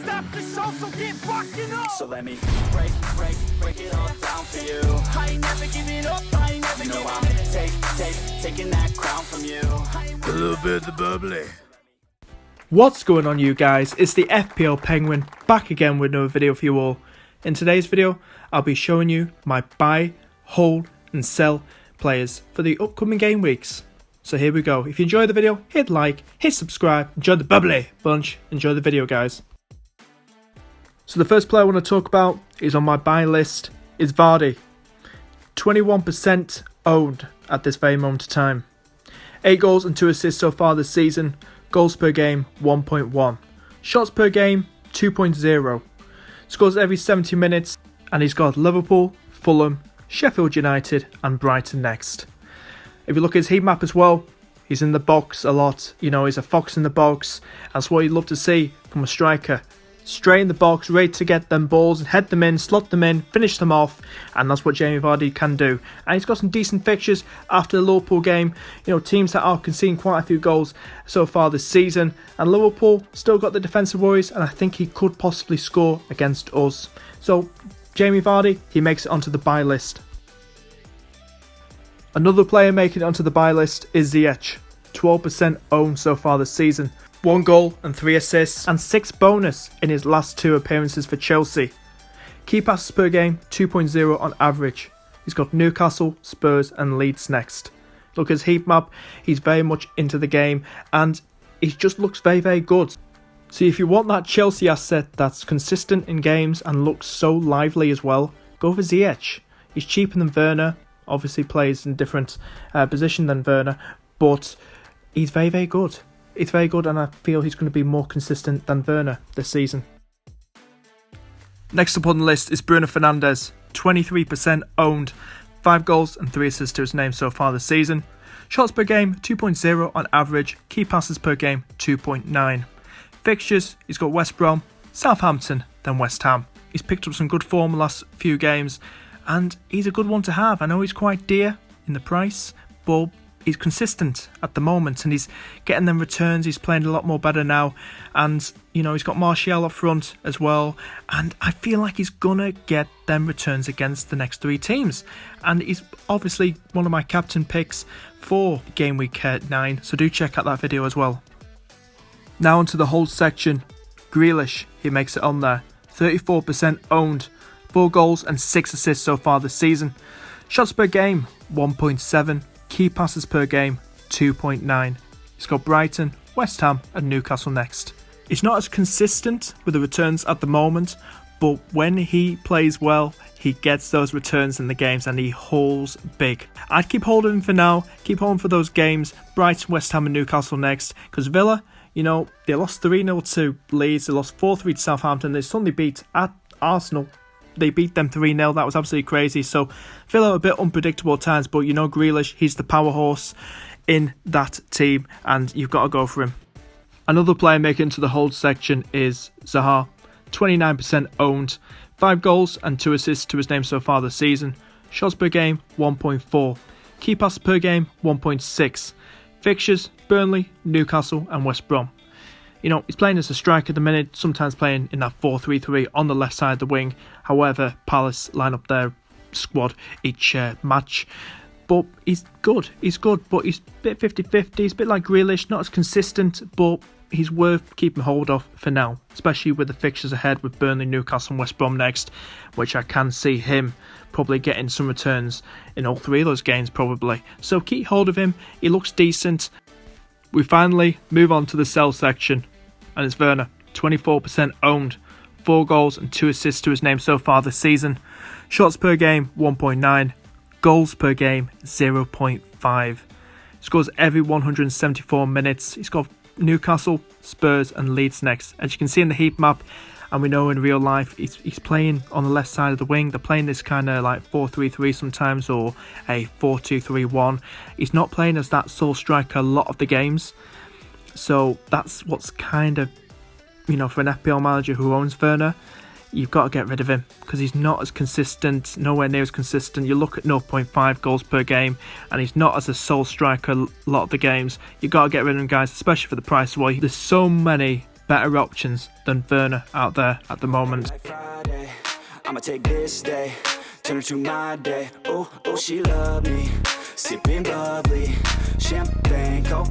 stop the show, so get rocking up. So let me break it all down for you. I ain't never giving up, I ain't never No, giving I'm taking that crown from you. A little bit of the bubbly. What's going on, you guys? It's the FPL Penguin back again with another video for you all. In today's video, I'll be showing you my buy, hold and sell players for the upcoming game weeks. So here we go. If you enjoyed the video, hit like, hit subscribe, enjoy the bubbly bunch, enjoy the video guys. So the first player I want to talk about is on my buy list is Vardy. 21% owned at this very moment of time. 8 goals and 2 assists so far this season. Goals per game 1.1. Shots per game 2.0. Scores every 70 minutes, and he's got Liverpool, Fulham, Sheffield United and Brighton next. If you look at his heat map as well, he's in the box a lot. You know, he's a fox in the box. That's what you'd love to see from a striker. Straight in the box, ready to get them balls and head them in, slot them in, finish them off, and that's what Jamie Vardy can do. And he's got some decent fixtures after the Liverpool game. You know, teams that are conceding quite a few goals so far this season, and Liverpool still got the defensive worries, and I think he could possibly score against us. So Jamie Vardy, he makes it onto the buy list. Another player making it onto the buy list is Ziyech. 12% owned so far this season. 1 goal and 3 assists and 6 bonus in his last 2 appearances for Chelsea. Key passes per game 2.0 on average. He's got Newcastle, Spurs and Leeds next. Look at his heat map, he's very much into the game and he just looks very good. So if you want that Chelsea asset that's consistent in games and looks so lively as well, go for Ziyech. He's cheaper than Werner, obviously plays in a different position than Werner, but he's very good. It's very good and I feel he's going to be more consistent than Werner this season. Next up on the list is Bruno Fernandes. 23% owned. 5 goals and 3 assists to his name so far this season. Shots per game 2.0 on average. Key passes per game 2.9. Fixtures, he's got West Brom, Southampton, then West Ham. He's picked up some good form the last few games and he's a good one to have. I know he's quite dear in the price, but he's consistent at the moment and he's getting them returns. He's playing a lot more better now, and you know, he's got Martial up front as well, and I feel like he's gonna get them returns against the next 3 teams, and he's obviously one of my captain picks for Gameweek 9, so do check out that video as well. Now onto the hold section. Grealish, he makes it on there. 34% owned. 4 goals and 6 assists so far this season. Shots per game 1.7. Key passes per game 2.9. He's got Brighton, West Ham and Newcastle next. He's not as consistent with the returns at the moment, but when he plays well, he gets those returns in the games and he hauls big. I'd keep hold of him for now, keep holding for those games, Brighton, West Ham and Newcastle next, because Villa, you know, they lost 3-0 to Leeds, they lost 4-3 to Southampton, they suddenly beat at Arsenal. They beat them 3-0, that was absolutely crazy. So Villa are a bit unpredictable at times, but you know Grealish, he's the power horse in that team and you've got to go for him. Another player making it into the hold section is Zaha. 29% owned. 5 goals and 2 assists to his name so far this season. Shots per game 1.4. Key passes per game 1.6. Fixtures, Burnley, Newcastle and West Brom. You know, he's playing as a striker at the minute, sometimes playing in that 4-3-3 on the left side of the wing. However, Palace line up their squad each match. But he's good, but he's a bit 50-50, he's a bit like Grealish, not as consistent, but he's worth keeping hold of for now, especially with the fixtures ahead with Burnley, Newcastle and West Brom next, which I can see him probably getting some returns in all 3 of those games probably. So keep hold of him, he looks decent. We finally move on to the sell section, and it's Werner. 24% owned. 4 goals and 2 assists to his name so far this season. Shots per game 1.9. Goals per game 0.5. Scores every 174 minutes. He's got Newcastle, Spurs and Leeds next. As you can see in the heat map, and we know in real life, he's playing on the left side of the wing. They're playing this kind of like 4-3-3 sometimes, or a 4-2-3-1. He's not playing as that sole striker a lot of the games. So that's what's kind of, you know, for an FPL manager who owns Werner, you've got to get rid of him because he's not as consistent, nowhere near as consistent. You look at 0.5 goals per game and he's not as a sole striker a lot of the games. You've got to get rid of him, guys, especially for the price away. There's so many better options than Werner out there at the moment. Like Friday, I'ma take this day, turn it to my day. Oh, oh, she love me.